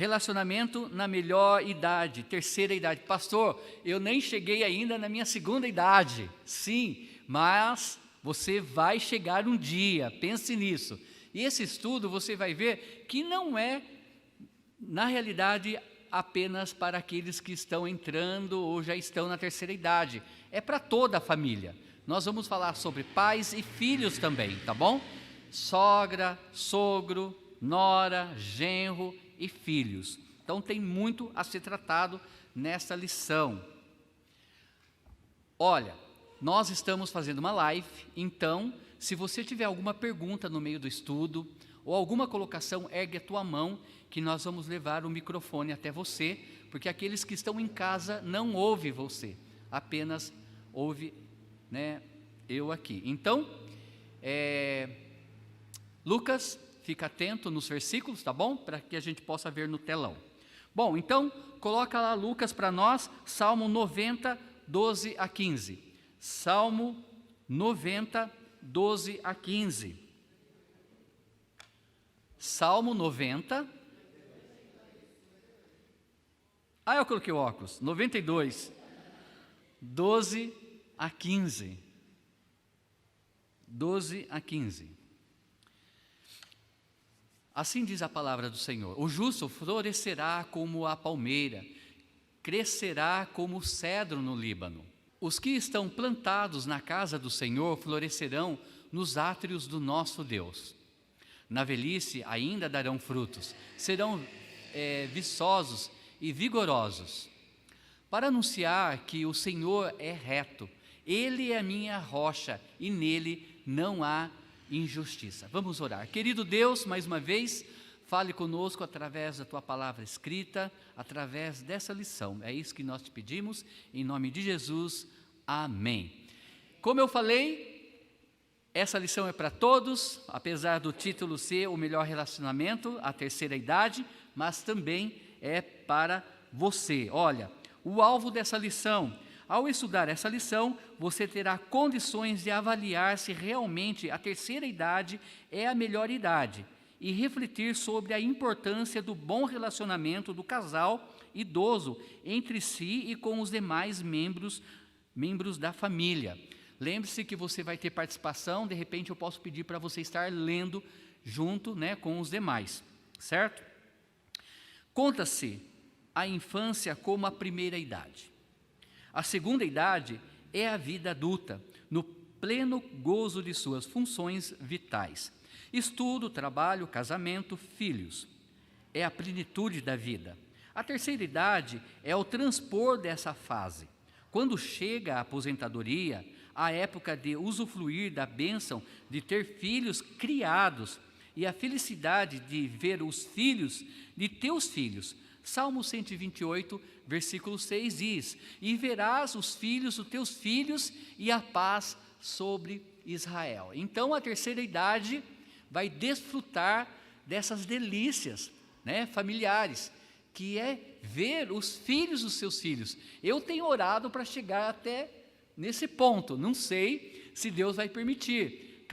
Relacionamento na melhor idade, terceira idade. Pastor, eu nem cheguei ainda na minha segunda idade. Sim, mas você vai chegar um dia, pense nisso. E esse estudo você vai ver que não é, na realidade, apenas para aqueles que estão entrando ou já estão na terceira idade. É para toda a família. Nós vamos falar sobre pais e filhos também, tá bom? Sogra, sogro, nora, genro e filhos. Então tem muito a ser tratado nesta lição. Olha, nós estamos fazendo uma live, então se você tiver alguma pergunta no meio do estudo ou alguma colocação, ergue a tua mão que nós vamos levar o microfone até você, porque aqueles que estão em casa não ouvem você, apenas ouve, né, eu aqui. Então, Lucas, fica atento nos versículos, tá bom? Para que a gente possa ver no telão. Bom, então, coloca lá Lucas para nós, Salmo 90, 12 a 15. Salmo 90, 12 a 15. Salmo 90. Eu coloquei o óculos. 92, 12 a 15. 12 a 15. Assim diz a palavra do Senhor: o justo florescerá como a palmeira, crescerá como o cedro no Líbano. Os que estão plantados na casa do Senhor florescerão nos átrios do nosso Deus. Na velhice ainda darão frutos, serão viçosos e vigorosos, para anunciar que o Senhor é reto. Ele é a minha rocha e nele não há injustiça. Vamos orar. Querido Deus, mais uma vez, fale conosco através da Tua palavra escrita, através dessa lição. É isso que nós te pedimos, em nome de Jesus. Amém. Como eu falei, essa lição é para todos, apesar do título ser o melhor relacionamento, a terceira idade, mas também é para você. Olha, o alvo dessa lição: ao estudar essa lição, você terá condições de avaliar se realmente a terceira idade é a melhor idade e refletir sobre a importância do bom relacionamento do casal idoso entre si e com os demais membros da família. Lembre-se que você vai ter participação, de repente eu posso pedir para você estar lendo junto, né, com os demais, certo? Conta-se a infância como a primeira idade. A segunda idade é a vida adulta, no pleno gozo de suas funções vitais. Estudo, trabalho, casamento, filhos. É a plenitude da vida. A terceira idade é o transpor dessa fase. Quando chega a aposentadoria, a época de usufruir da bênção de ter filhos criados e a felicidade de ver os filhos de teus filhos. Salmo 128, versículo 6 diz: e verás os filhos dos teus filhos e a paz sobre Israel. Então a terceira idade vai desfrutar dessas delícias, né, familiares, que é ver os filhos dos seus filhos. Eu tenho orado para chegar até nesse ponto, não sei se Deus vai permitir.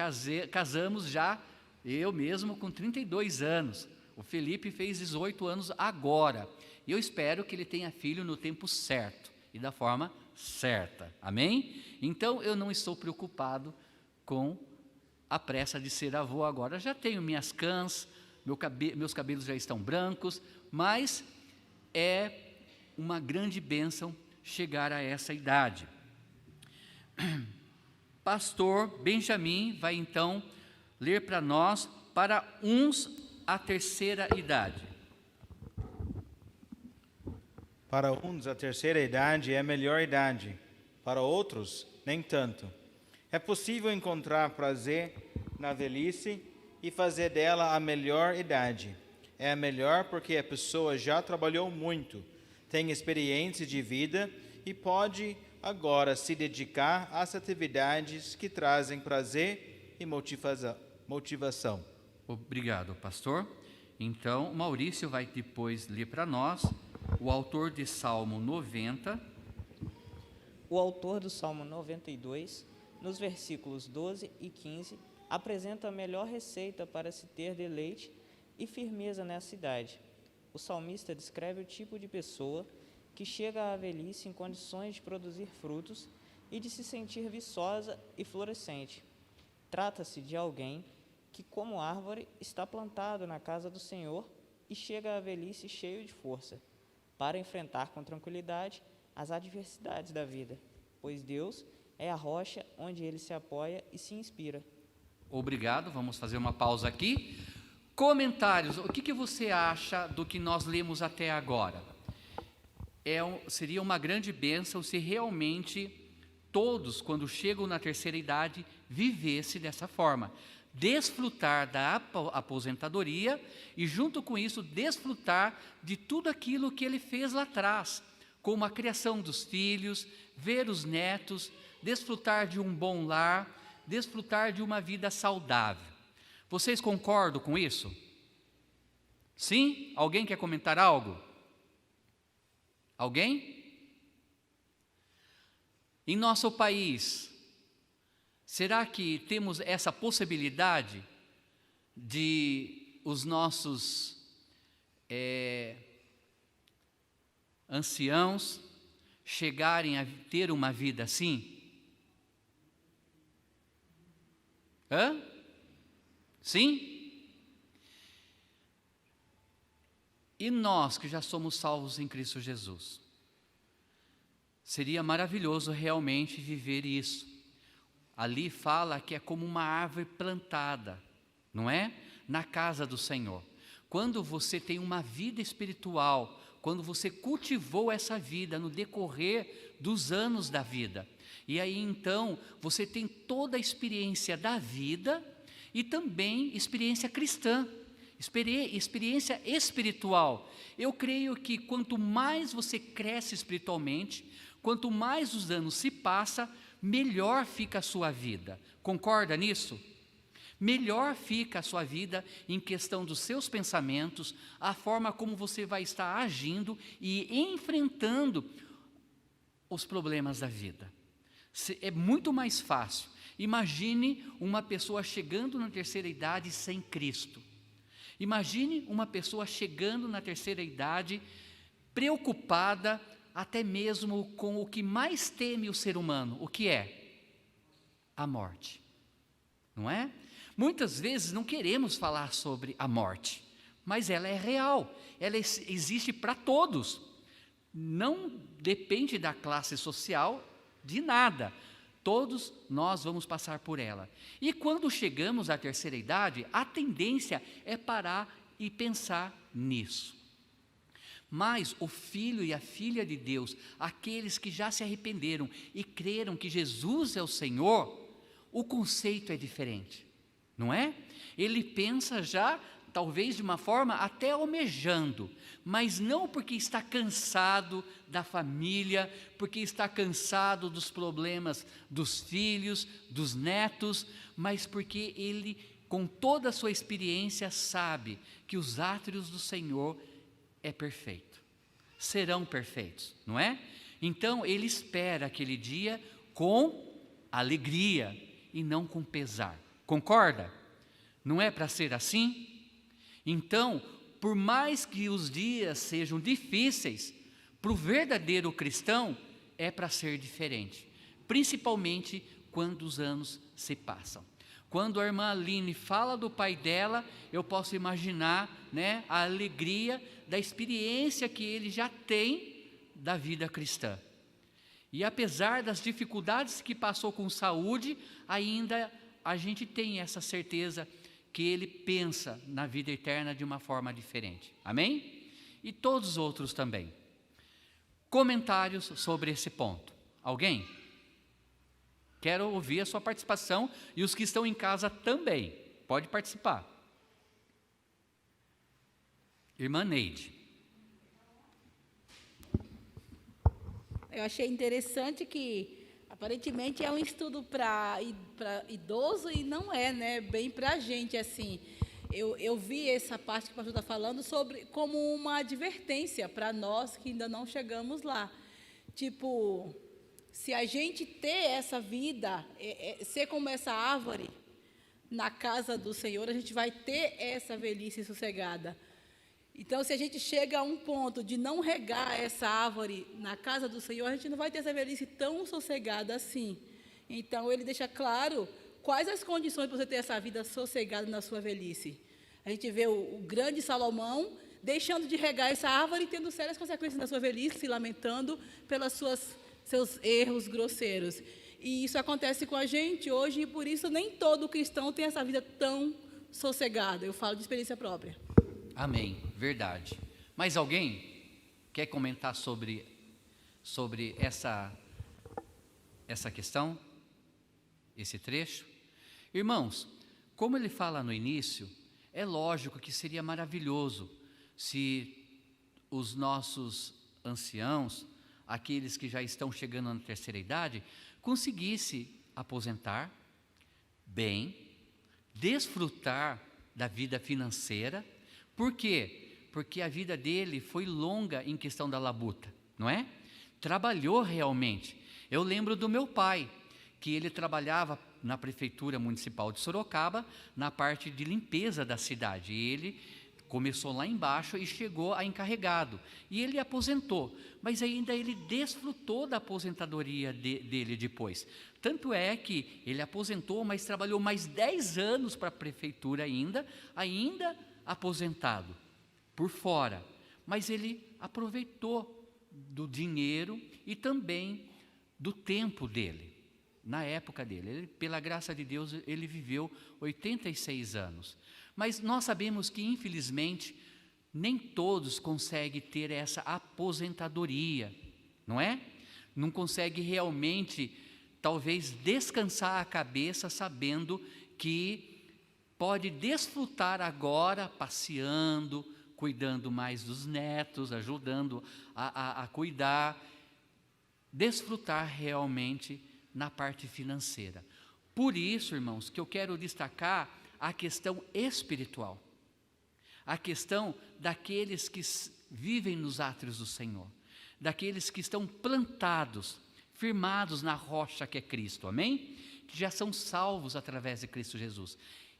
Casamos já, eu mesmo com 32 anos, o Felipe fez 18 anos agora, e eu espero que ele tenha filho no tempo certo e da forma certa, amém? Então eu não estou preocupado com a pressa de ser avô agora. Já tenho minhas cãs, meus cabelos já estão brancos, mas é uma grande bênção chegar a essa idade. Pastor Benjamin vai então ler para nós: para uns a terceira idade. Para uns a terceira idade é a melhor idade, para outros nem tanto. É possível encontrar prazer na velhice e fazer dela a melhor idade. É a melhor porque a pessoa já trabalhou muito, tem experiência de vida e pode agora se dedicar às atividades que trazem prazer e motivação. Obrigado, pastor. Então, Maurício vai depois ler para nós o autor de Salmo 90. O autor do Salmo 92, nos versículos 12 e 15, apresenta a melhor receita para se ter deleite e firmeza nessa idade. o salmista descreve o tipo de pessoa que chega à velhice em condições de produzir frutos e de se sentir viçosa e florescente. Trata-se de alguém que, como árvore, está plantado na casa do Senhor e chega à velhice cheio de força, para enfrentar com tranquilidade as adversidades da vida, pois Deus é a rocha onde ele se apoia e se inspira. Obrigado, vamos fazer uma pausa aqui. Comentários, o que você acha do que nós lemos até agora? Seria uma grande bênção se realmente todos, quando chegam na terceira idade, vivessem dessa forma. Desfrutar da aposentadoria e, junto com isso, desfrutar de tudo aquilo que ele fez lá atrás, como a criação dos filhos, ver os netos, desfrutar de um bom lar, desfrutar de uma vida saudável. Vocês concordam com isso? Sim? Alguém quer comentar algo? Alguém? Em nosso país, será que temos essa possibilidade de os nossos anciãos chegarem a ter uma vida assim? Sim? E nós que já somos salvos em Cristo Jesus? Seria maravilhoso realmente viver isso. Ali fala que é como uma árvore plantada, não é? Na casa do Senhor. Quando você tem uma vida espiritual, quando você cultivou essa vida no decorrer dos anos da vida, e aí então você tem toda a experiência da vida e também experiência cristã, experiência espiritual. Eu creio que quanto mais você cresce espiritualmente, quanto mais os anos se passam, melhor fica a sua vida. Concorda nisso? Melhor fica a sua vida em questão dos seus pensamentos, a forma como você vai estar agindo e enfrentando os problemas da vida. É muito mais fácil. Imagine uma pessoa chegando na terceira idade sem Cristo. Imagine uma pessoa chegando na terceira idade preocupada até mesmo com o que mais teme o ser humano. O que é? A morte. Não é? Muitas vezes não queremos falar sobre a morte, mas ela é real, ela existe para todos. Não depende da classe social, de nada. Todos nós vamos passar por ela. E quando chegamos à terceira idade, a tendência é parar e pensar nisso. Mas o filho e a filha de Deus, aqueles que já se arrependeram e creram que Jesus é o Senhor, o conceito é diferente, não é? Ele pensa já, talvez de uma forma até almejando, mas não porque está cansado da família, porque está cansado dos problemas dos filhos, dos netos, mas porque ele, com toda a sua experiência, sabe que os átrios do Senhor é perfeito, serão perfeitos, não é? Então ele espera aquele dia com alegria e não com pesar. Concorda? Não é para ser assim? Então, por mais que os dias sejam difíceis, para o verdadeiro cristão é para ser diferente, principalmente quando os anos se passam. Quando a irmã Aline fala do pai dela, eu posso imaginar, né, a alegria da experiência que ele já tem da vida cristã. E apesar das dificuldades que passou com saúde, ainda a gente tem essa certeza que ele pensa na vida eterna de uma forma diferente. Amém? E todos os outros também. Comentários sobre esse ponto. Alguém? Quero ouvir a sua participação e os que estão em casa também. Pode participar. Irmã Neide. Eu achei interessante que, aparentemente, é um estudo para idoso e não é, né? Bem para a gente, assim. Eu vi essa parte que o pastor está falando sobre como uma advertência para nós que ainda não chegamos lá. Tipo, se a gente ter essa vida, ser como essa árvore na casa do Senhor, a gente vai ter essa velhice sossegada. Então, se a gente chega a um ponto de não regar essa árvore na casa do Senhor, a gente não vai ter essa velhice tão sossegada assim. Então, ele deixa claro quais as condições para você ter essa vida sossegada na sua velhice. A gente vê o grande Salomão deixando de regar essa árvore e tendo sérias consequências na sua velhice, se lamentando pelos seus erros grosseiros. E isso acontece com a gente hoje, e por isso nem todo cristão tem essa vida tão sossegada. Eu falo de experiência própria. Amém, verdade. Mais alguém quer comentar sobre essa questão, esse trecho? Irmãos, como ele fala no início, é lógico que seria maravilhoso se os nossos anciãos, aqueles que já estão chegando na terceira idade, conseguissem aposentar bem, desfrutar da vida financeira. Por quê? Porque a vida dele foi longa em questão da labuta, não é? Trabalhou realmente. Eu lembro do meu pai, que ele trabalhava na prefeitura municipal de Sorocaba, na parte de limpeza da cidade. E ele começou lá embaixo e chegou a encarregado. E ele aposentou, mas ainda ele desfrutou da aposentadoria dele depois. Tanto é que ele aposentou, mas trabalhou mais 10 anos para a prefeitura ainda aposentado, por fora. Mas ele aproveitou do dinheiro e também do tempo dele, na época dele. Ele, pela graça de Deus, ele viveu 86 anos. Mas nós sabemos que, infelizmente, nem todos conseguem ter essa aposentadoria, não é? Não consegue realmente, talvez, descansar a cabeça sabendo que pode desfrutar agora, passeando, cuidando mais dos netos, ajudando a cuidar, desfrutar realmente na parte financeira. Por isso, irmãos, que eu quero destacar a questão espiritual, a questão daqueles que vivem nos átrios do Senhor, daqueles que estão plantados, firmados na rocha que é Cristo, amém? Que já são salvos através de Cristo Jesus.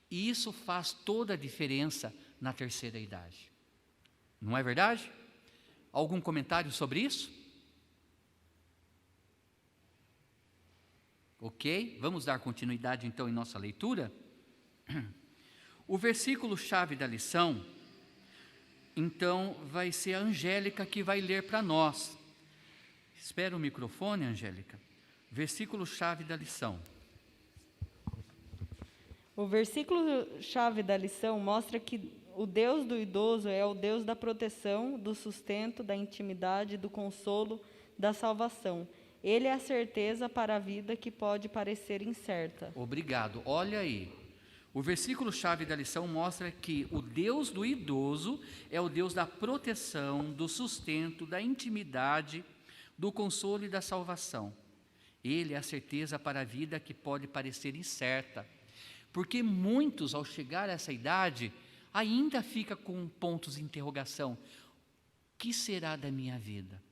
E isso faz toda a diferença na terceira idade. Não é verdade? Algum comentário sobre isso? Ok, vamos dar continuidade então em nossa leitura. O versículo-chave da lição, então, vai ser a Angélica que vai ler para nós. Espera o microfone, Angélica. Versículo-chave da lição. O versículo-chave da lição mostra que o Deus do idoso é o Deus da proteção, do sustento, da intimidade, do consolo, da salvação. Ele é a certeza para a vida que pode parecer incerta. Obrigado. Olha aí. O versículo-chave da lição mostra que o Deus do idoso é o Deus da proteção, do sustento, da intimidade, do consolo e da salvação. Ele é a certeza para a vida que pode parecer incerta. Porque muitos, ao chegar a essa idade, ainda ficam com pontos de interrogação. O que será da minha vida?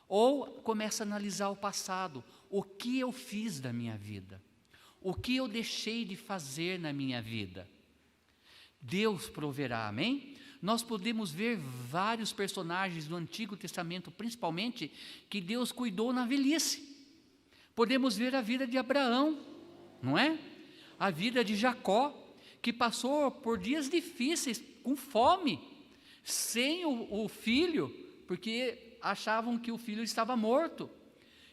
Ou começa a analisar o passado. O que eu fiz da minha vida? O que eu deixei de fazer na minha vida? Deus proverá, amém? Nós podemos ver vários personagens do Antigo Testamento, principalmente, que Deus cuidou na velhice. Podemos ver a vida de Abraão, não é? A vida de Jacó, que passou por dias difíceis, com fome, sem o filho, porque achavam que o filho estava morto.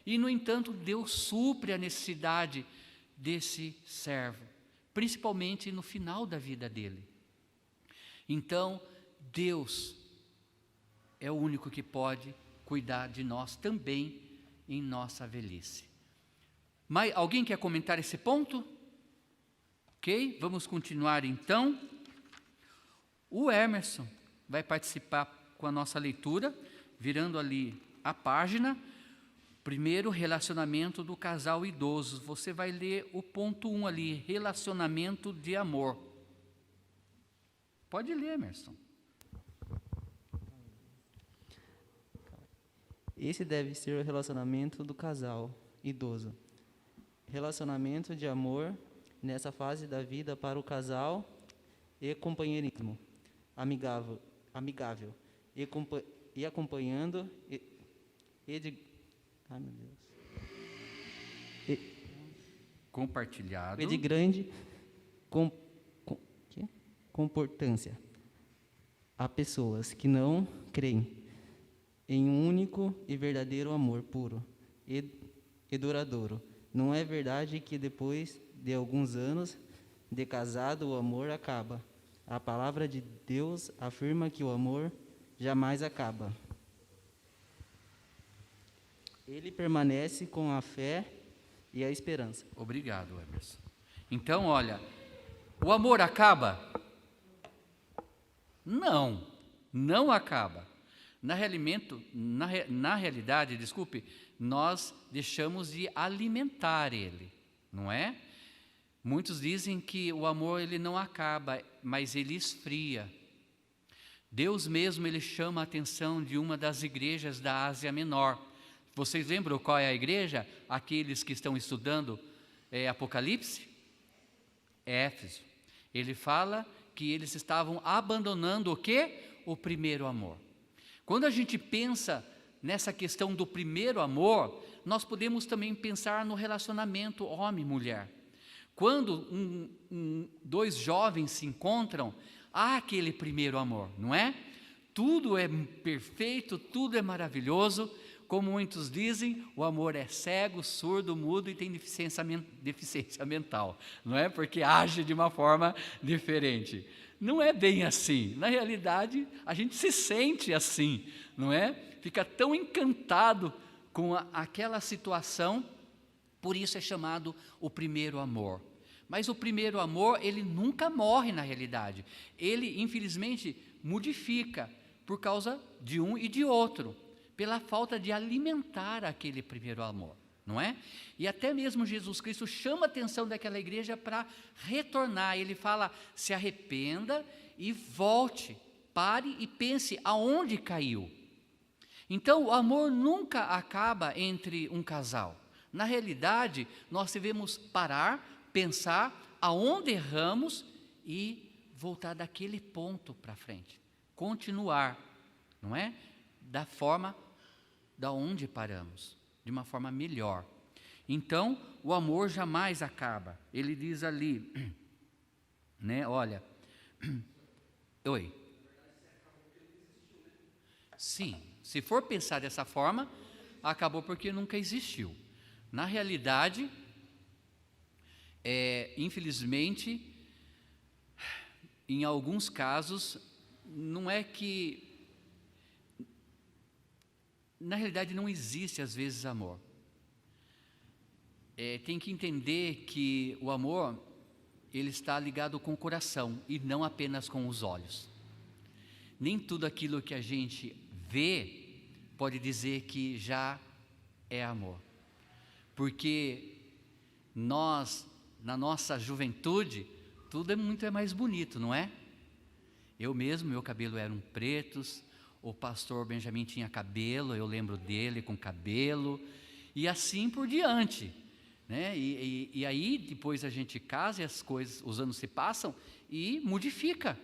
E, no entanto, Deus supre a necessidade desse servo, principalmente no final da vida dele. Então, Deus é o único que pode cuidar de nós também em nossa velhice. Mas alguém quer comentar esse ponto? Ok, vamos continuar então. O Emerson vai participar com a nossa leitura, virando ali a página. Primeiro, relacionamento do casal idoso. Você vai ler o ponto 1 ali, relacionamento de amor. Pode ler, Emerson. Esse deve ser o relacionamento do casal idoso. Relacionamento de amor nessa fase da vida para o casal e companheirismo amigável, e acompanhando e de, ai meu Deus, Compartilhado. e de grande comportância a pessoas que não creem em um único e verdadeiro amor puro e duradouro. Não é verdade que depois de alguns anos de casado o amor acaba. A palavra de Deus afirma que o amor jamais acaba. Ele permanece com a fé e a esperança. Obrigado, Emerson. Então, olha, o amor acaba? Não, não acaba. Na realidade, desculpe, nós deixamos de alimentar ele, não é? Muitos dizem que o amor ele não acaba, mas ele esfria. Deus mesmo ele chama a atenção de uma das igrejas da Ásia Menor. Vocês lembram qual é a igreja? Aqueles que estão estudando Apocalipse? Éfeso. Ele fala que eles estavam abandonando o quê? O primeiro amor. Quando a gente pensa nessa questão do primeiro amor, nós podemos também pensar no relacionamento homem-mulher. Quando dois jovens se encontram, há aquele primeiro amor, não é? Tudo é perfeito, tudo é maravilhoso. Como muitos dizem, o amor é cego, surdo, mudo e tem deficiência mental, não é? Porque age de uma forma diferente. Não é bem assim. Na realidade, a gente se sente assim, não é? Fica tão encantado com aquela situação, por isso é chamado o primeiro amor. Mas o primeiro amor, ele nunca morre na realidade. Ele, infelizmente, modifica por causa de um e de outro, pela falta de alimentar aquele primeiro amor, não é? E até mesmo Jesus Cristo chama a atenção daquela igreja para retornar. Ele fala, se arrependa e volte, pare e pense aonde caiu. Então, o amor nunca acaba entre um casal. Na realidade, nós devemos parar, pensar aonde erramos e voltar daquele ponto para frente. Continuar, não é? Da forma da onde paramos, de uma forma melhor. Então, o amor jamais acaba. Ele diz ali, né? Olha, oi. Sim, se for pensar dessa forma, acabou porque nunca existiu. Na realidade, infelizmente, em alguns casos, não é que na realidade não existe às vezes amor. Tem que entender que o amor ele está ligado com o coração e não apenas com os olhos. Nem tudo aquilo que a gente vê pode dizer que já é amor, porque nós na nossa juventude tudo é muito mais bonito, não é? Eu mesmo, meu cabelo eram pretos. O pastor Benjamin tinha cabelo, eu lembro dele com cabelo, e assim por diante, né? E aí depois a gente casa e as coisas, os anos se passam e modifica.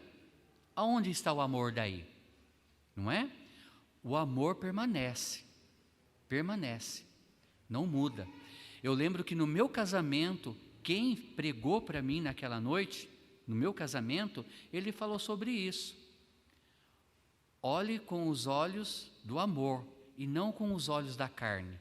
Aonde está o amor daí? Não é? O amor permanece, não muda. Eu lembro que no meu casamento, quem pregou para mim naquela noite, no meu casamento, ele falou sobre isso. Olhe com os olhos do amor e não com os olhos da carne.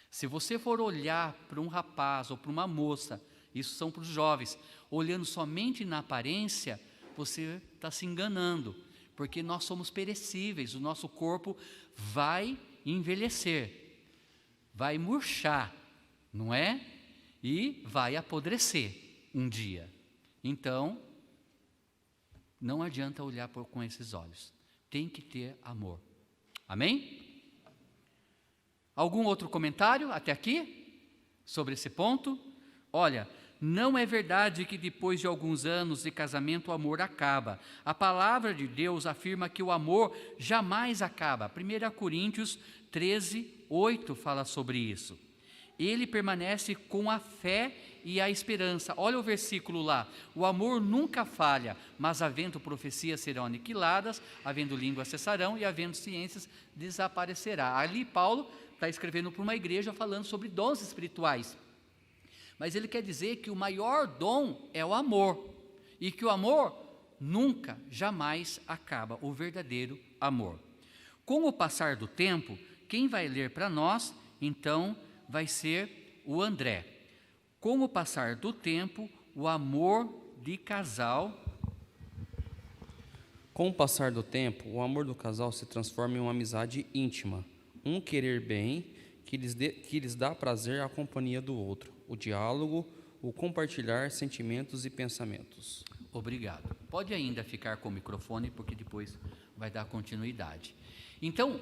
Se você for olhar para um rapaz ou para uma moça, isso são para os jovens, olhando somente na aparência, você está se enganando, porque nós somos perecíveis, o nosso corpo vai envelhecer, vai murchar, não é? E vai apodrecer um dia. Então, não adianta olhar com esses olhos. Tem que ter amor. Amém? Algum outro comentário até aqui sobre esse ponto? Olha, não é verdade que depois de alguns anos de casamento o amor acaba. A palavra de Deus afirma que o amor jamais acaba. 1 Coríntios 13, 8 fala sobre isso. ele permanece com a fé e a esperança. Olha o versículo lá: o amor nunca falha, mas havendo profecias serão aniquiladas, havendo línguas cessarão e havendo ciências desaparecerá. Ali Paulo está escrevendo para uma igreja falando sobre dons espirituais, mas ele quer dizer que o maior dom é o amor, e que o amor nunca, jamais acaba, o verdadeiro amor. Com o passar do tempo, quem vai ler para nós, então, vai ser o André. Com o passar do tempo, o amor de casal. Com o passar do tempo, o amor do casal se transforma em uma amizade íntima, um querer bem que lhes dá prazer à companhia do outro, o diálogo, o compartilhar sentimentos e pensamentos. Obrigado. Pode ainda ficar com o microfone, porque depois vai dar continuidade. Então,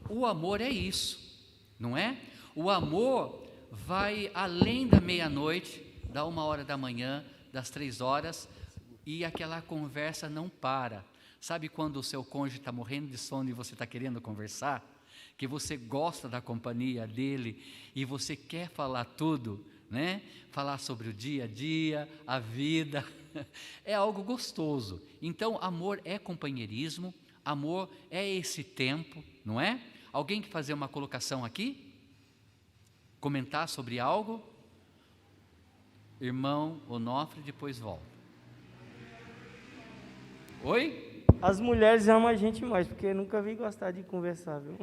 o amor é isso, não é? O amor vai além da meia-noite, da 1h da manhã, das 3h, e aquela conversa não para. Sabe quando o seu cônjuge está morrendo de sono e você está querendo conversar? Que você gosta da companhia dele e você quer falar tudo, né? Falar sobre o dia a dia, a vida, é algo gostoso. Então, amor é companheirismo, amor é esse tempo, não é? Alguém quer fazer uma colocação aqui? Comentar sobre algo? Irmão Onofre, depois volta. Oi? As mulheres amam a gente mais, porque eu nunca vi gostar de conversar, viu?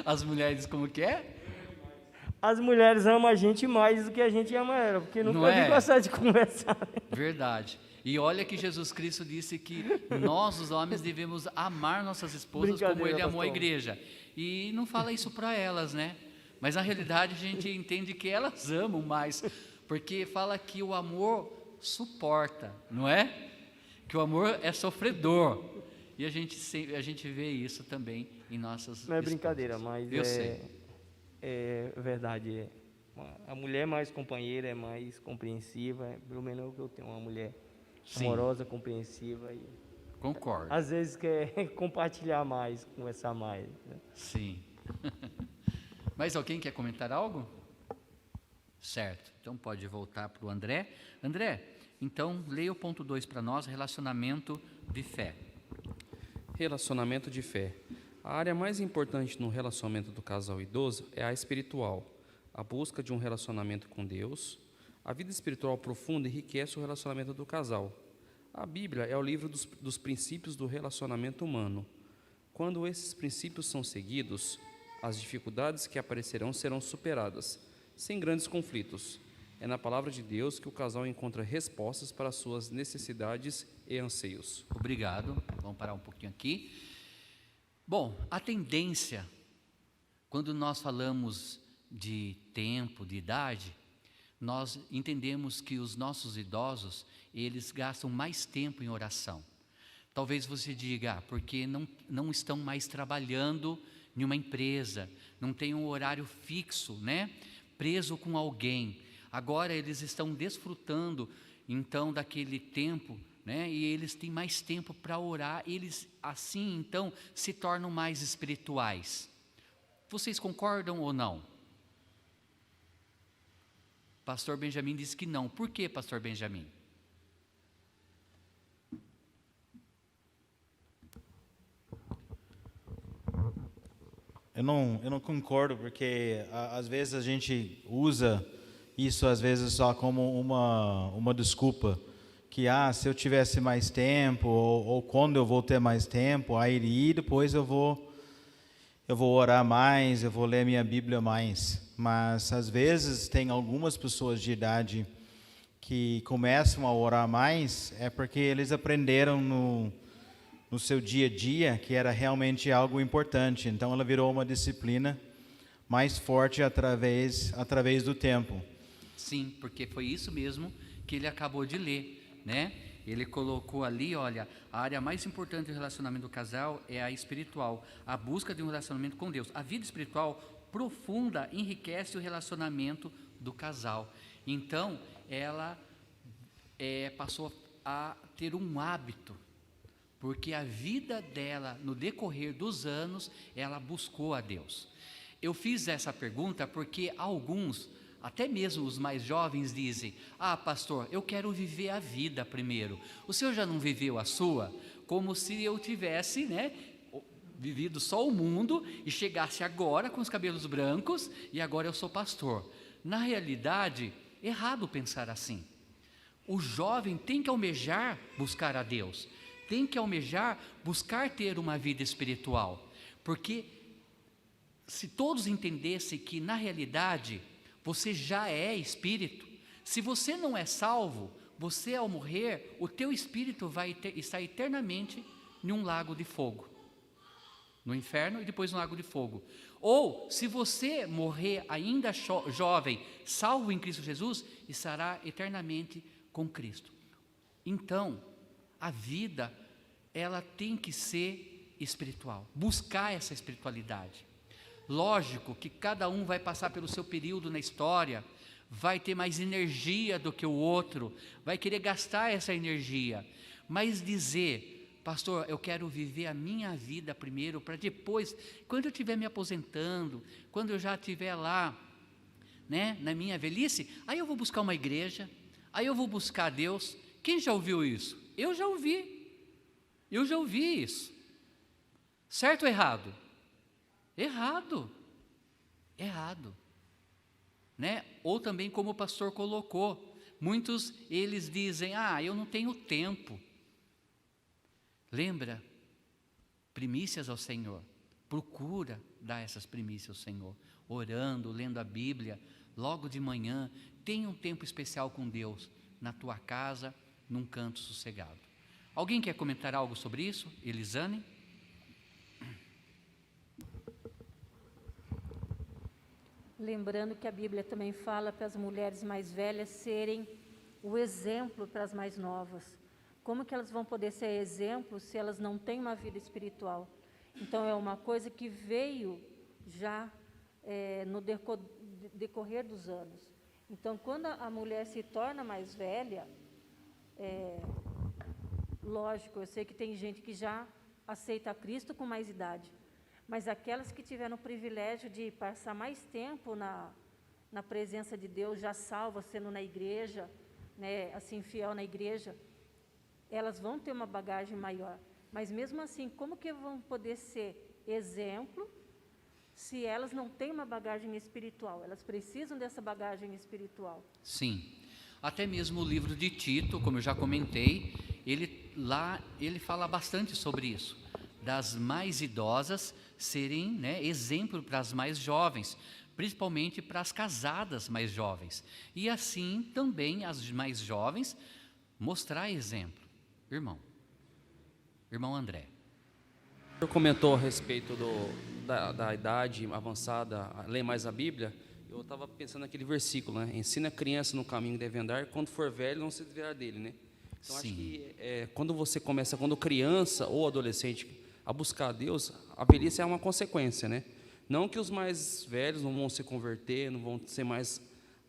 As mulheres como que é? As mulheres amam a gente mais do que a gente ama ela, porque eu nunca vi gostar de conversar. Verdade. E olha que Jesus Cristo disse que nós, os homens, devemos amar nossas esposas como Ele amou a igreja. E não fala isso para elas, né? Mas na realidade a gente entende que elas amam mais, porque fala que o amor suporta, não é? Que o amor é sofredor. E a gente vê isso também em nossas Não é esposas. Brincadeira, mas é verdade. A mulher é mais companheira, é mais compreensiva, pelo menos é o que eu tenho, uma mulher amorosa, compreensiva e concordo. às vezes quer compartilhar mais, conversar mais, né? Sim. Mais alguém quer comentar algo? Certo, então pode voltar para o André. André, então leia o ponto 2 para nós, relacionamento de fé. Relacionamento de fé. A área mais importante no relacionamento do casal idoso é a espiritual, a busca de um relacionamento com Deus. A vida espiritual profunda enriquece o relacionamento do casal. A Bíblia é o livro dos princípios do relacionamento humano. Quando esses princípios são seguidos, as dificuldades que aparecerão serão superadas, sem grandes conflitos. É na palavra de Deus que o casal encontra respostas para suas necessidades e anseios. Obrigado. Vamos parar um pouquinho aqui. Bom, a tendência, quando nós falamos de tempo, de idade, nós entendemos que os nossos idosos, eles gastam mais tempo em oração. Talvez você diga, porque não estão mais trabalhando em uma empresa, não tem um horário fixo, né? Preso com alguém. Agora eles estão desfrutando, então, daquele tempo, né? E eles têm mais tempo para orar, eles, assim, então, se tornam mais espirituais. Vocês concordam ou não? Pastor Benjamin disse que não. Por que, Pastor Benjamin? Eu não concordo, porque às vezes a gente usa isso às vezes só como uma desculpa, que se eu tivesse mais tempo, ou quando eu vou ter mais tempo, aí depois eu vou orar mais, eu vou ler minha Bíblia mais. Mas às vezes tem algumas pessoas de idade que começam a orar mais, é porque eles aprenderam no seu dia a dia que era realmente algo importante. Então ela virou uma disciplina mais forte através do tempo. Sim, porque foi isso mesmo que ele acabou de ler, né? Ele colocou ali, olha, a área mais importante do relacionamento do casal é a espiritual, a busca de um relacionamento com Deus. A vida espiritual profunda enriquece o relacionamento do casal. Então, ela passou a ter um hábito, porque a vida dela, no decorrer dos anos, ela buscou a Deus. eu fiz essa pergunta porque alguns, até mesmo os mais jovens, dizem: ah, pastor, eu quero viver a vida primeiro. O senhor já não viveu a sua? Como se eu tivesse, vivido só o mundo e chegasse agora com os cabelos brancos e agora eu sou pastor. Na realidade, errado pensar assim. O jovem tem que almejar buscar a Deus, tem que almejar buscar ter uma vida espiritual, porque se todos entendessem que na realidade você já é espírito, se você não é salvo, você ao morrer, o teu espírito vai estar eternamente em um lago de fogo, no inferno e depois no lago de fogo. Ou se você morrer ainda jovem, salvo em Cristo Jesus, estará eternamente com Cristo. Então, a vida, ela tem que ser espiritual, buscar essa espiritualidade. Lógico que cada um vai passar pelo seu período na história, vai ter mais energia do que o outro, vai querer gastar essa energia, mas dizer: pastor, eu quero viver a minha vida primeiro, para depois, quando eu estiver me aposentando, quando eu já estiver lá, na minha velhice, aí eu vou buscar uma igreja, aí eu vou buscar Deus. Quem já ouviu isso? Eu já ouvi isso. Certo ou errado? Errado. Ou também, como o pastor colocou, muitos eles dizem: ah, eu não tenho tempo. Lembra, primícias ao Senhor, procura dar essas primícias ao Senhor, orando, lendo a Bíblia, logo de manhã, tenha um tempo especial com Deus, na tua casa, num canto sossegado. Alguém quer comentar algo sobre isso? Elisane? Lembrando que a Bíblia também fala para as mulheres mais velhas serem o exemplo para as mais novas. Como que elas vão poder ser exemplo se elas não têm uma vida espiritual? Então, é uma coisa que veio já no decorrer dos anos. Então, quando a mulher se torna mais velha, lógico, eu sei que tem gente que já aceita Cristo com mais idade, mas aquelas que tiveram o privilégio de passar mais tempo na presença de Deus, já salvas, sendo na igreja, assim, fiel na igreja, elas vão ter uma bagagem maior. Mas mesmo assim, como que vão poder ser exemplo se elas não têm uma bagagem espiritual? Elas precisam dessa bagagem espiritual. Sim. Até mesmo o livro de Tito, como eu já comentei, ele fala bastante sobre isso, das mais idosas serem exemplo para as mais jovens, principalmente para as casadas mais jovens, e assim também as mais jovens mostrar exemplo. Irmão André. O senhor comentou a respeito da idade avançada, ler mais a Bíblia. Eu estava pensando naquele versículo, ensina a criança no caminho que deve andar, quando for velho não se desviar dele, Então, Sim. acho que quando você começa, quando criança ou adolescente, a buscar a Deus, a velhice é uma consequência, Não que os mais velhos não vão se converter, não vão ser mais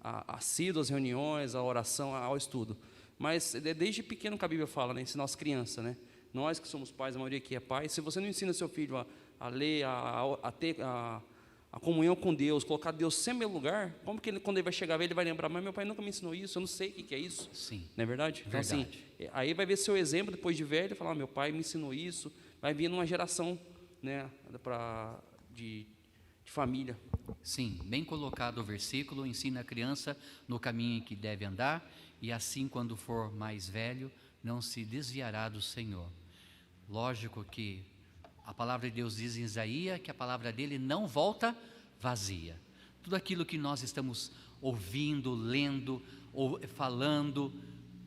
assíduos às reuniões, à oração, ao estudo, mas desde pequeno que a Bíblia fala, ensinar as crianças, Nós que somos pais, a maioria aqui é pai, se você não ensina seu filho a ler, a ter a comunhão com Deus, colocar Deus sempre em lugar, como que quando ele vai chegar ele vai lembrar: mas meu pai nunca me ensinou isso, eu não sei o que é isso. Sim. Não é verdade? Então, assim, aí vai ver seu exemplo depois de velho e falar: meu pai me ensinou isso, vai vir numa geração de família. Sim, bem colocado o versículo: ensina a criança no caminho em que deve andar, e assim, quando for mais velho, não se desviará do Senhor. Lógico que a palavra de Deus diz em Isaías que a palavra dele não volta vazia. Tudo aquilo que nós estamos ouvindo, lendo, ou falando,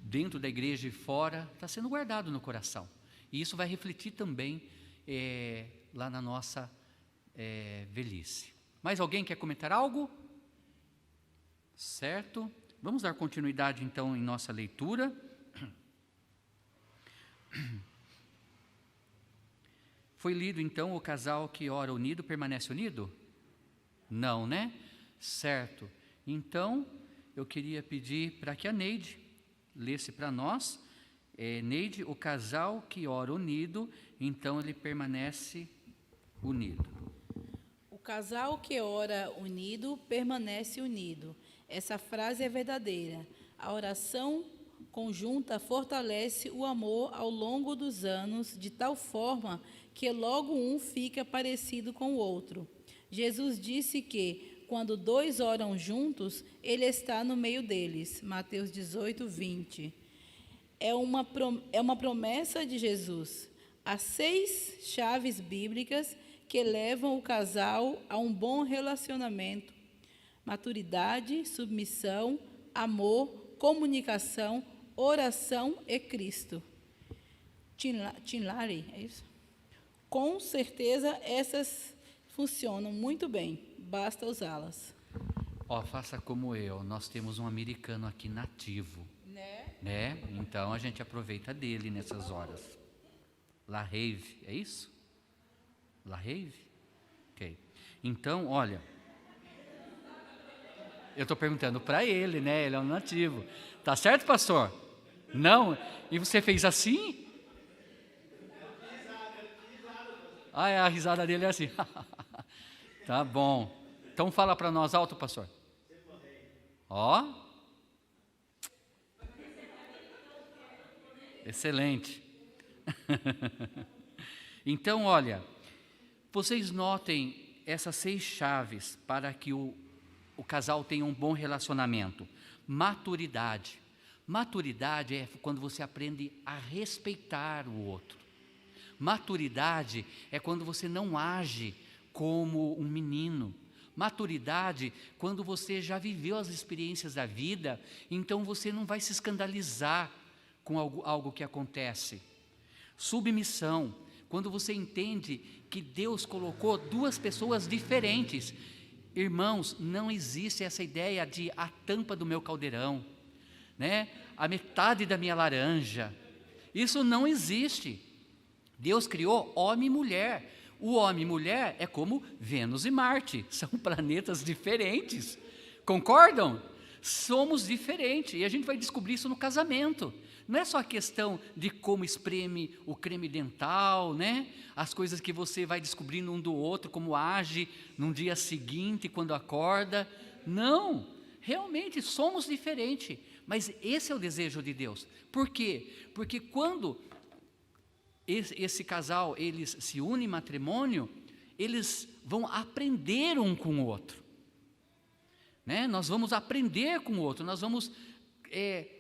dentro da igreja e fora, está sendo guardado no coração. E isso vai refletir também lá na nossa velhice. Mais alguém quer comentar algo? Certo? Vamos dar continuidade então em nossa leitura. Foi lido então: o casal que ora unido permanece unido? Não, Certo. Então, eu queria pedir para que a Neide lesse para nós. Neide, o casal que ora unido, então ele permanece unido. O casal que ora unido permanece unido. Essa frase é verdadeira. A oração conjunta fortalece o amor ao longo dos anos, de tal forma que logo um fica parecido com o outro. Jesus disse que, quando dois oram juntos, Ele está no meio deles. Mateus 18, 20. É uma promessa de Jesus. Há 6 chaves bíblicas que levam o casal a um bom relacionamento: maturidade, submissão, amor, comunicação, oração e Cristo. Tinlari, é isso? Com certeza essas funcionam muito bem, basta usá-las. Ó, faça como eu, nós temos um americano aqui nativo, né? Então a gente aproveita dele nessas horas. La Rave, é isso? La Rave? Ok. Então, olha, eu estou perguntando para ele, né? Ele é um nativo. Tá certo, pastor? Não? E você fez assim? Ah, a risada dele é assim. Tá bom. Então fala para nós alto, pastor. Ó. Excelente. Então, olha, vocês notem essas 6 chaves para que o casal tenha um bom relacionamento. Maturidade. Maturidade é quando você aprende a respeitar o outro. Maturidade é quando você não age como um menino. Maturidade, quando você já viveu as experiências da vida, então você não vai se escandalizar com algo que acontece. Submissão, quando você entende que Deus colocou 2 pessoas diferentes. Irmãos, não existe essa ideia de a tampa do meu caldeirão, né? A metade da minha laranja. Isso não existe. Deus criou homem e mulher. O homem e mulher é como Vênus e Marte, são planetas diferentes. Concordam? Somos diferentes e a gente vai descobrir isso no casamento. Não é só a questão de como espreme o creme dental, né? As coisas que você vai descobrindo um do outro, como age num dia seguinte quando acorda. Não, realmente somos diferentes, mas esse é o desejo de Deus. Por quê? Porque quando esse casal, eles se unem em matrimônio, eles vão aprender um com o outro, né? Nós vamos aprender com o outro, nós vamos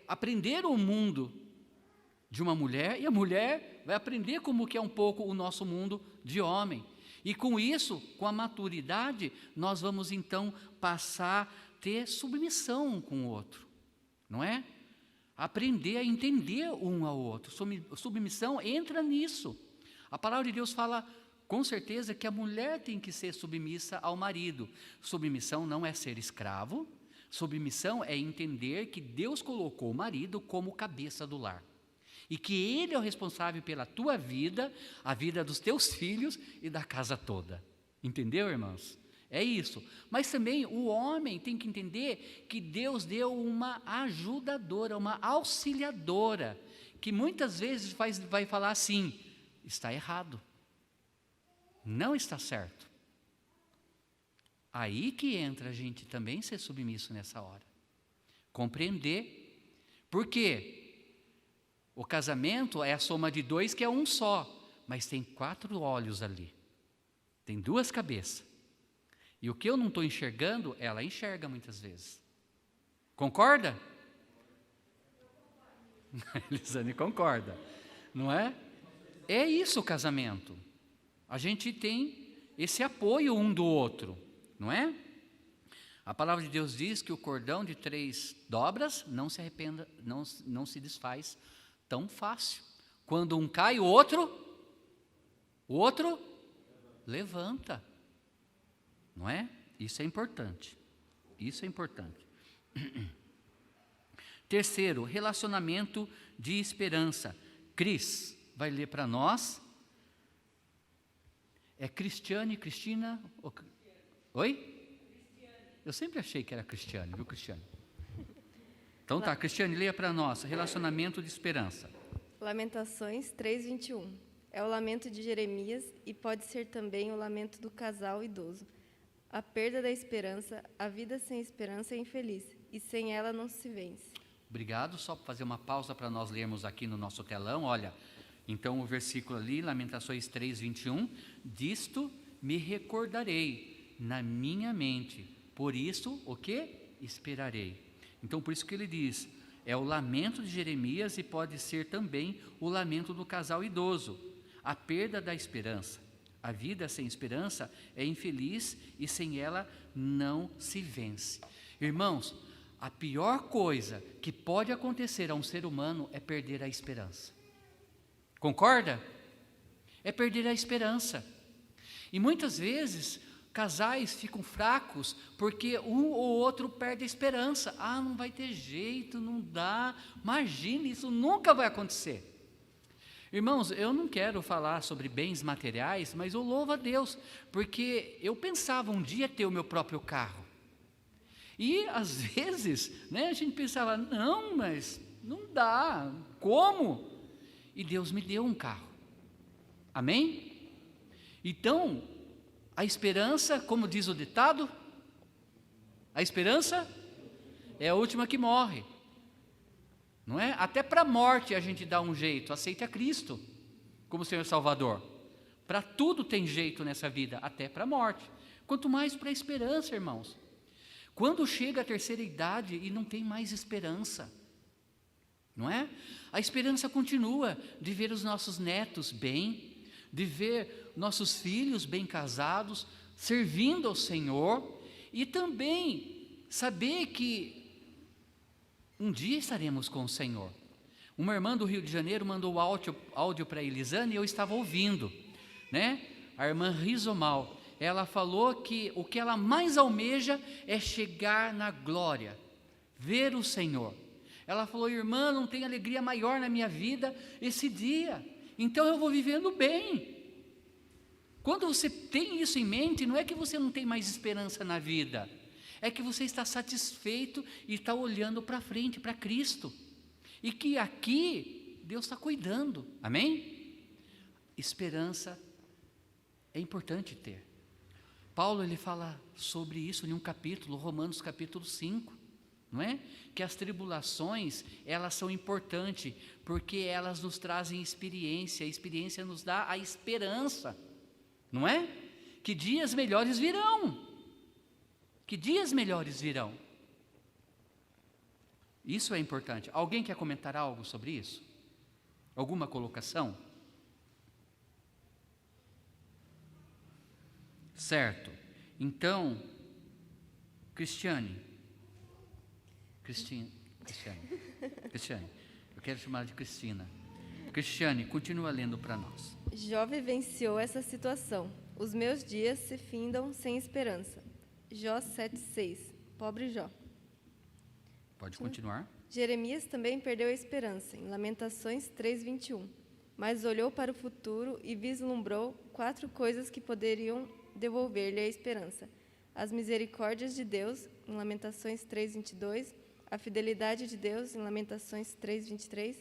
aprender o mundo de uma mulher, e a mulher vai aprender como que é um pouco o nosso mundo de homem, e com isso, com a maturidade, nós vamos então passar a ter submissão um com o outro, não é? Aprender a entender um ao outro. Submissão entra nisso. A palavra de Deus fala com certeza que a mulher tem que ser submissa ao marido. Submissão não é ser escravo. Submissão é entender que Deus colocou o marido como cabeça do lar. E que ele é o responsável pela tua vida, a vida dos teus filhos e da casa toda. Entendeu, irmãos? É isso. Mas também o homem tem que entender que Deus deu uma ajudadora, uma auxiliadora, que muitas vezes vai falar assim: está errado, não está certo. Aí que entra a gente também ser submisso nessa hora. Compreender. Por quê? O casamento é a soma de 2 que é um só, mas tem 4 olhos ali. Tem 2 cabeças. E o que eu não estou enxergando, ela enxerga muitas vezes. Concorda? Elisane concorda, não é? É isso o casamento. A gente tem esse apoio um do outro, não é? A palavra de Deus diz que o cordão de 3 dobras não se arrependa, não se desfaz tão fácil. Quando um cai, o outro levanta. Não é? Isso é importante. Isso é importante. Terceiro, relacionamento de esperança. Cris vai ler para nós. É Cristiane, Cristina? Oi? Eu sempre achei que era Cristiane, viu, Cristiane? Então tá, Cristiane, leia para nós. Relacionamento de esperança. Lamentações 3:21. É o lamento de Jeremias e pode ser também o lamento do casal idoso. A perda da esperança, a vida sem esperança é infeliz, e sem ela não se vence. Obrigado, só para fazer uma pausa para nós lermos aqui no nosso telão, olha, então o versículo ali, Lamentações 3:21, disto me recordarei na minha mente, por isso, o que? Esperarei. Então, por isso que ele diz, é o lamento de Jeremias e pode ser também o lamento do casal idoso, a perda da esperança. A vida sem esperança é infeliz e sem ela não se vence. Irmãos, a pior coisa que pode acontecer a um ser humano é perder a esperança. Concorda? É perder a esperança. E muitas vezes casais ficam fracos porque um ou outro perde a esperança. Ah, não vai ter jeito, não dá. Imagine, isso nunca vai acontecer. Irmãos, eu não quero falar sobre bens materiais, mas eu louvo a Deus, porque eu pensava um dia ter o meu próprio carro. E às vezes, a gente pensava, não, mas não dá, como? E Deus me deu um carro. Amém? Então, a esperança, como diz o ditado, a esperança é a última que morre. Não é? Até para a morte a gente dá um jeito, aceita Cristo como Senhor Salvador. Para tudo tem jeito nessa vida, até para a morte. Quanto mais para a esperança, irmãos. Quando chega a terceira idade e não tem mais esperança, não é? A esperança continua de ver os nossos netos bem, de ver nossos filhos bem casados, servindo ao Senhor, e também saber que um dia estaremos com o Senhor. Uma irmã do Rio de Janeiro mandou áudio para a Elisane e eu estava ouvindo, A irmã Rizomal, ela falou que o que ela mais almeja é chegar na glória, ver o Senhor. Ela falou, irmã, não tem alegria maior na minha vida esse dia, então eu vou vivendo bem. Quando você tem isso em mente, não é que você não tem mais esperança na vida, é que você está satisfeito e está olhando para frente, para Cristo, e que aqui Deus está cuidando, amém? Esperança é importante ter. Paulo ele fala sobre isso em um capítulo, Romanos capítulo 5, não é? Que as tribulações, elas são importantes, porque elas nos trazem experiência, a experiência nos dá a esperança, não é? Que dias melhores virão, que dias melhores virão. Isso é importante. Alguém quer comentar algo sobre isso? Alguma colocação? Certo. Então, Cristiane, eu quero chamar de Cristina. Cristiane, continua lendo para nós. Jó vivenciou essa situação. Os meus dias se findam sem esperança. Jó 7,6. Pobre Jó. Pode continuar. Jeremias também perdeu a esperança, em Lamentações 3,21. Mas olhou para o futuro e vislumbrou 4 coisas que poderiam devolver-lhe a esperança: as misericórdias de Deus, em Lamentações 3,22, a fidelidade de Deus, em Lamentações 3,23,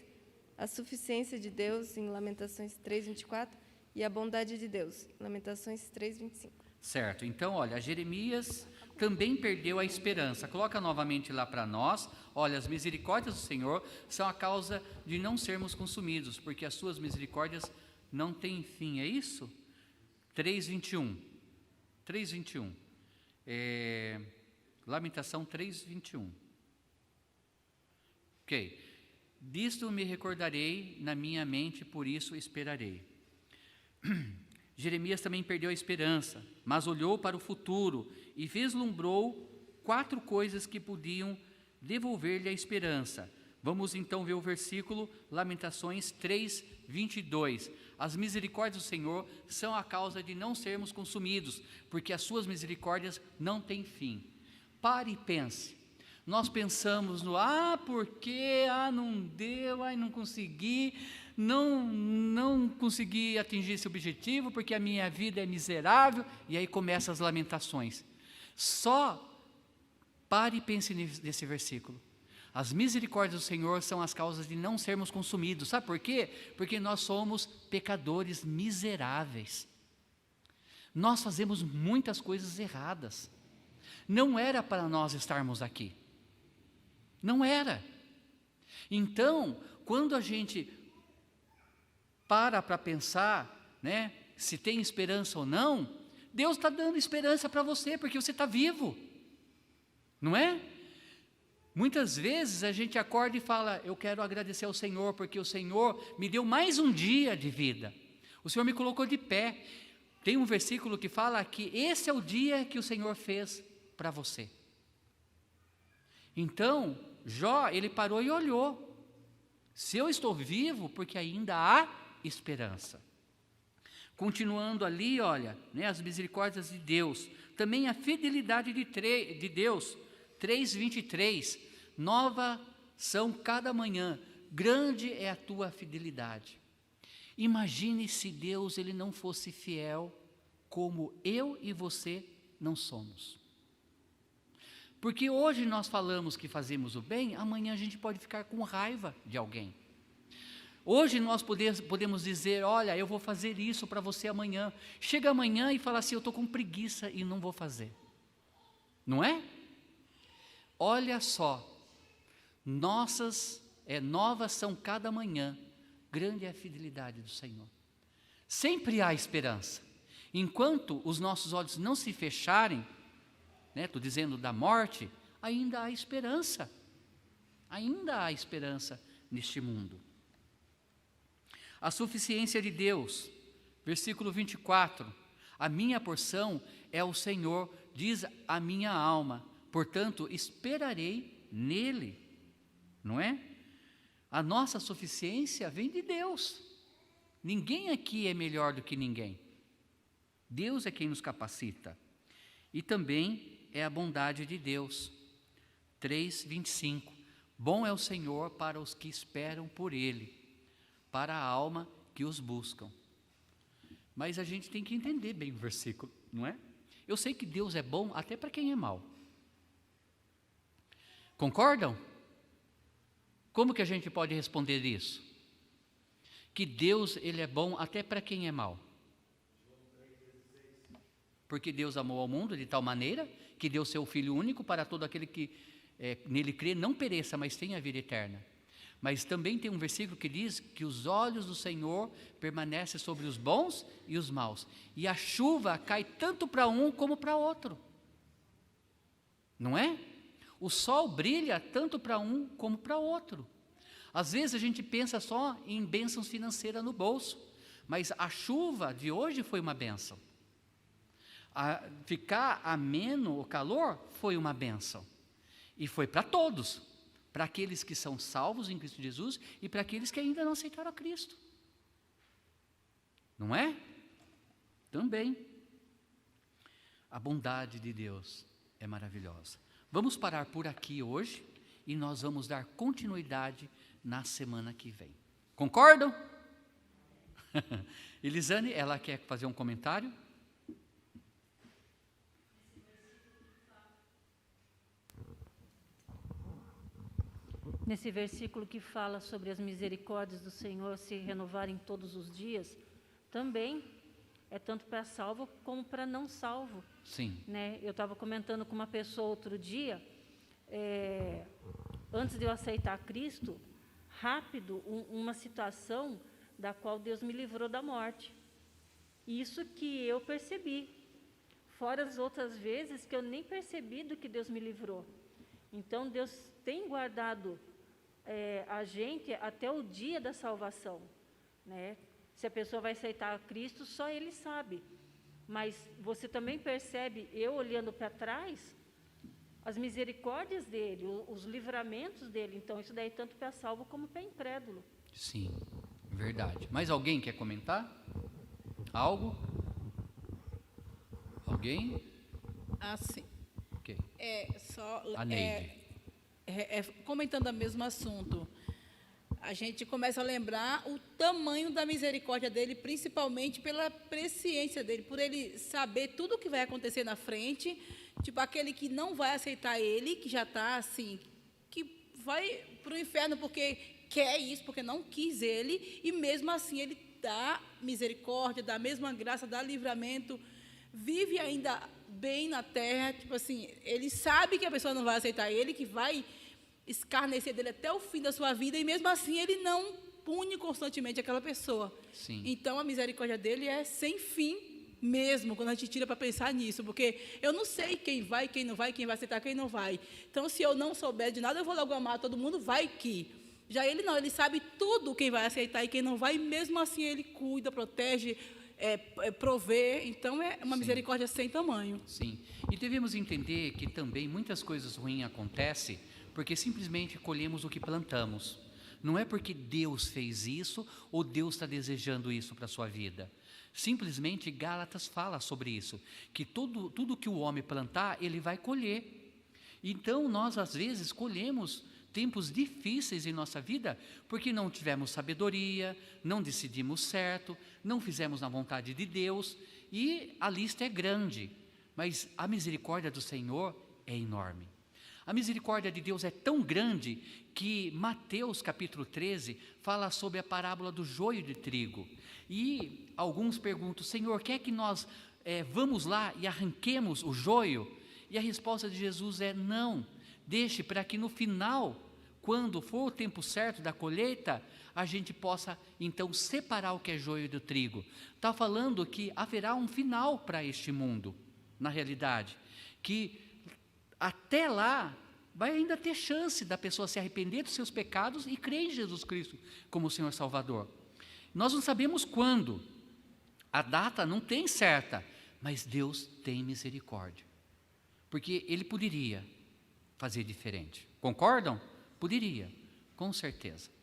a suficiência de Deus, em Lamentações 3,24, e a bondade de Deus, em Lamentações 3,25. Certo, então olha, Jeremias também perdeu a esperança. Coloca novamente lá para nós, olha, as misericórdias do Senhor são a causa de não sermos consumidos, porque as suas misericórdias não têm fim, é isso? 3,21. Lamentação 3,21. Ok. Disto me recordarei na minha mente, por isso esperarei. Jeremias também perdeu a esperança, mas olhou para o futuro e vislumbrou 4 coisas que podiam devolver-lhe a esperança. Vamos então ver o versículo, Lamentações 3:22. As misericórdias do Senhor são a causa de não sermos consumidos, porque as suas misericórdias não têm fim. Pare e pense. Nós pensamos no, porque, não deu, não consegui, não consegui atingir esse objetivo, porque a minha vida é miserável, e aí começam as lamentações. Só pare e pense nesse versículo. As misericórdias do Senhor são as causas de não sermos consumidos. Sabe por quê? Porque nós somos pecadores miseráveis. nós fazemos muitas coisas erradas. Não era para nós estarmos aqui. Não era. Então, quando a gente para pensar, né, se tem esperança ou não, Deus está dando esperança para você, porque você está vivo. Não é? Muitas vezes a gente acorda e fala, eu quero agradecer ao Senhor, porque o Senhor me deu mais um dia de vida. O Senhor me colocou de pé. Tem um versículo que fala que esse é o dia que o Senhor fez para você. Então, Jó, ele parou e olhou. Se eu estou vivo, porque ainda há esperança. Continuando ali, olha, né, as misericórdias de Deus, também a fidelidade de Deus, 3:23, nova são cada manhã, grande é a tua fidelidade. Imagine se Deus ele não fosse fiel, como eu e você não somos. Porque hoje nós falamos que fazemos o bem, amanhã a gente pode ficar com raiva de alguém. Hoje nós podemos dizer, olha, eu vou fazer isso para você amanhã. Chega amanhã e fala assim, eu estou com preguiça e não vou fazer. Não é? Olha só, novas são cada manhã, grande é a fidelidade do Senhor. Sempre há esperança. Enquanto os nossos olhos não se fecharem, estou dizendo da morte, ainda há esperança. Ainda há esperança neste mundo. A suficiência de Deus, versículo 24, a minha porção é o Senhor, diz a minha alma, portanto esperarei nele, não é? A nossa suficiência vem de Deus, ninguém aqui é melhor do que ninguém, Deus é quem nos capacita, e também é a bondade de Deus, 3:25, bom é o Senhor para os que esperam por Ele, para a alma que os buscam. Mas a gente tem que entender bem o versículo, não é? Eu sei que Deus é bom até para quem é mau. Concordam? Como que a gente pode responder isso? Que Deus ele é bom até para quem é mau. Porque Deus amou ao mundo de tal maneira que deu seu Filho único para todo aquele que nele crê, não pereça, mas tenha a vida eterna. Mas também tem um versículo que diz que os olhos do Senhor permanecem sobre os bons e os maus. E a chuva cai tanto para um como para outro. Não é? O sol brilha tanto para um como para outro. Às vezes a gente pensa só em bênçãos financeiras no bolso, mas a chuva de hoje foi uma bênção. Ficar ameno o calor foi uma bênção. E foi para todos. Para aqueles que são salvos em Cristo Jesus e para aqueles que ainda não aceitaram a Cristo. Não é? Também. A bondade de Deus é maravilhosa. Vamos parar por aqui hoje e nós vamos dar continuidade na semana que vem. Concordam? Elisane, ela quer fazer um comentário? Nesse versículo que fala sobre as misericórdias do Senhor se renovarem todos os dias, também é tanto para salvo como para não salvo. Sim. Né? Eu estava comentando com uma pessoa outro dia, antes de eu aceitar Cristo, rápido, uma situação da qual Deus me livrou da morte. Isso que eu percebi, fora as outras vezes que eu nem percebi do que Deus me livrou. Então, Deus tem guardado a gente até o dia da salvação, né? Se a pessoa vai aceitar a Cristo, só Ele sabe. Mas você também percebe, eu olhando para trás, as misericórdias dEle, os livramentos dEle. Então, isso daí tanto para salvo como para incrédulo. Sim, verdade. Mais alguém quer comentar? Algo? Alguém? Assim. Ok. Só A Neide. Comentando o mesmo assunto, a gente começa a lembrar o tamanho da misericórdia dele, principalmente pela presciência dele, por ele saber tudo o que vai acontecer na frente, tipo aquele que não vai aceitar ele, que já está assim, que vai para o inferno porque quer isso, porque não quis ele, e mesmo assim ele dá misericórdia, dá a mesma graça, dá livramento, vive ainda bem na terra, tipo assim, ele sabe que a pessoa não vai aceitar ele, que vai escarnecer dele até o fim da sua vida, e mesmo assim ele não pune constantemente aquela pessoa. Sim. Então a misericórdia dele é sem fim mesmo, quando a gente tira para pensar nisso, porque eu não sei quem vai, quem não vai, quem vai aceitar, quem não vai. Então, se eu não souber de nada, eu vou logo amar todo mundo, vai que. Já ele não, ele sabe tudo quem vai aceitar e quem não vai, e mesmo assim ele cuida, protege, provê. Então, é uma Sim. misericórdia sem tamanho. Sim, e devemos entender que também muitas coisas ruins acontecem porque simplesmente colhemos o que plantamos. Não é porque Deus fez isso ou Deus está desejando isso para a sua vida. Simplesmente Gálatas fala sobre isso, que tudo que o homem plantar, ele vai colher. Então nós às vezes colhemos tempos difíceis em nossa vida porque não tivemos sabedoria, não decidimos certo, não fizemos na vontade de Deus, e a lista é grande, mas a misericórdia do Senhor é enorme. A misericórdia de Deus é tão grande que Mateus capítulo 13 fala sobre a parábola do joio de trigo. E alguns perguntam: Senhor, quer que nós vamos lá e arranquemos o joio? E a resposta de Jesus é: não, deixe para que no final, quando for o tempo certo da colheita, a gente possa então separar o que é joio do trigo. Está falando que haverá um final para este mundo, na realidade, que até lá vai ainda ter chance da pessoa se arrepender dos seus pecados e crer em Jesus Cristo como o Senhor Salvador. Nós não sabemos quando, a data não tem certa, mas Deus tem misericórdia, porque Ele poderia fazer diferente. Concordam? Poderia, com certeza.